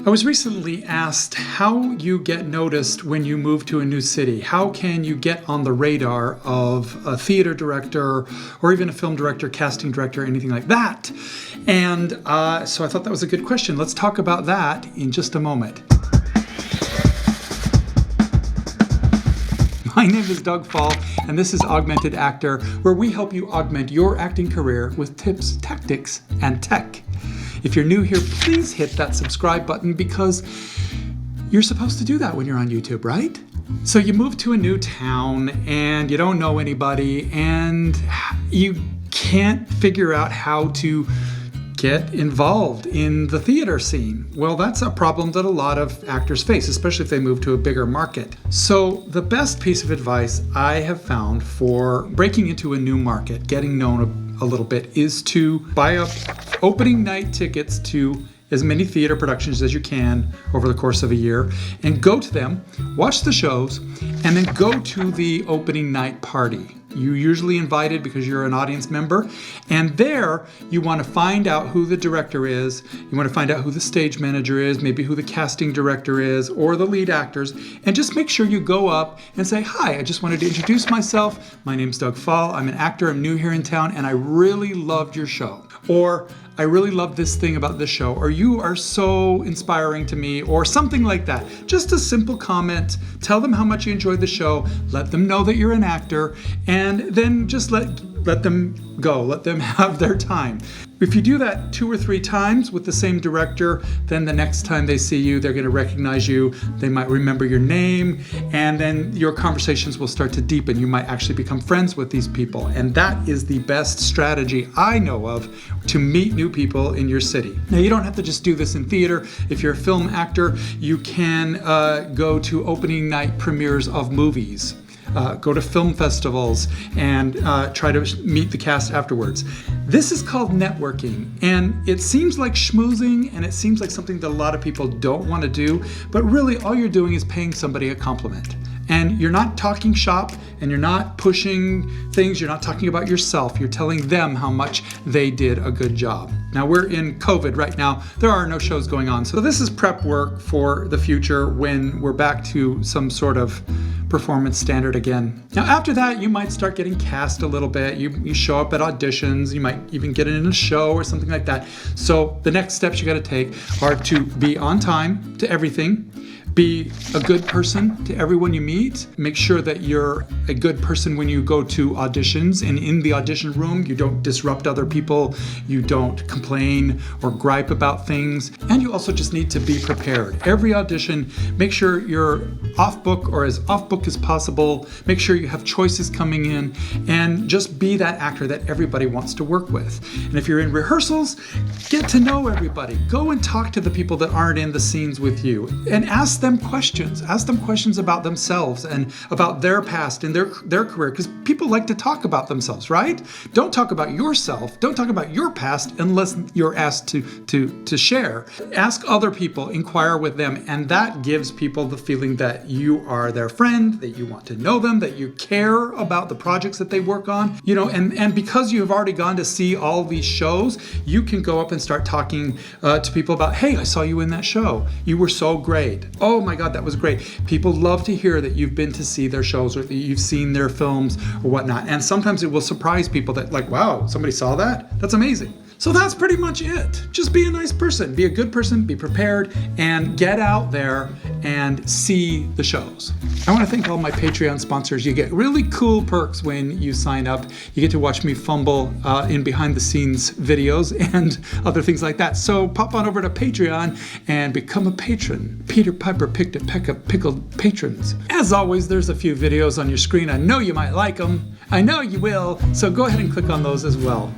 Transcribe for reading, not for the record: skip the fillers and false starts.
I was recently asked how you get noticed when you move to a new city. How can you get on the radar of a theater director or even a film director, casting director, anything like that? And so I thought that was a good question. Let's talk about that in just a moment. My name is Doug Fahl, and this is Augmented Actor, where we help you augment your acting career with tips, tactics, and tech. If you're new here, please hit that subscribe button because you're supposed to do that when you're on YouTube, right? So you move to a new town and you don't know anybody and you can't figure out how to get involved in the theater scene. Well, that's a problem that a lot of actors face, especially if they move to a bigger market. So the best piece of advice I have found for breaking into a new market, getting known a little bit, is to buy up opening night tickets to as many theater productions as you can over the course of a year and go to them, watch the shows, and then go to the opening night party. You're usually invited because you're an audience member, and there you want to find out who the director is, you want to find out who the stage manager is, maybe who the casting director is, or the lead actors, and just make sure you go up and say, "Hi, I just wanted to introduce myself. My name's Doug Fahl. I'm an actor. I'm new here in town, and I really loved your show." Or, "I really love this thing about this show," or "You are so inspiring to me," or something like that. Just a simple comment. Tell them how much you enjoyed the show. Let them know that you're an actor, and then just let them go. Let them have their time. If you do that 2 or 3 times with the same director, then the next time they see you, they're going to recognize you. They might remember your name, and then your conversations will start to deepen. You might actually become friends with these people, and that is the best strategy I know of to meet new people in your city. Now, you don't have to just do this in theater. If you're a film actor, you can go to opening night premieres of movies. Go to film festivals and try to meet the cast afterwards. This is called networking, and it seems like schmoozing, and it seems like something that a lot of people don't want to do, but really all you're doing is paying somebody a compliment. And you're not talking shop, and you're not pushing things, you're not talking about yourself, you're telling them how much they did a good job. Now, we're in COVID right now. There are no shows going on. So this is prep work for the future when we're back to some sort of performance standard again. Now, after that, you might start getting cast a little bit. You show up at auditions. You might even get in a show or something like that. So the next steps you got to take are to be on time to everything. Be a good person to everyone you meet. Make sure that you're a good person when you go to auditions, and in the audition room, you don't disrupt other people, you don't complain or gripe about things, and you also just need to be prepared. Every audition, make sure you're off book or as off book as possible. Make sure you have choices coming in, and just be that actor that everybody wants to work with. And if you're in rehearsals, get to know everybody. Go and talk to the people that aren't in the scenes with you, and ask them questions. Ask them questions about themselves and about their past and their career, because people like to talk about themselves, right? Don't talk about yourself. Don't talk about your past unless you're asked to share. Ask other people, inquire with them, and that gives people the feeling that you are their friend, that you want to know them, that you care about the projects that they work on, and because you have already gone to see all these shows, you can go up and start talking to people about, "Hey, I saw you in that show. You were so great. Oh my God, that was great." People love to hear that you've been to see their shows or that you've seen their films or whatnot. And sometimes it will surprise people that, like, "Wow, somebody saw that? That's amazing." So that's pretty much it. Just be a nice person, be a good person, be prepared, and get out there and see the shows. I want to thank all my Patreon sponsors. You get really cool perks when you sign up. You get to watch me fumble in behind the scenes videos and other things like that. So pop on over to Patreon and become a patron. Peter Piper picked a peck of pickled patrons. As always, there's a few videos on your screen. I know you might like them. I know you will. So go ahead and click on those as well.